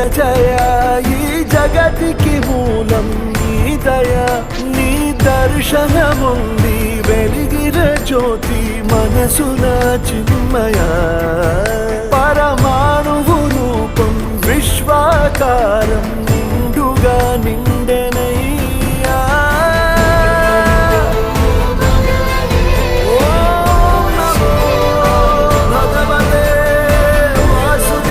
జయ ఈ జగతికి మూలం నీ దయ నీ దర్శనముంది వెలిగిన జ్యోతి మనసున చిన్మయ పరమా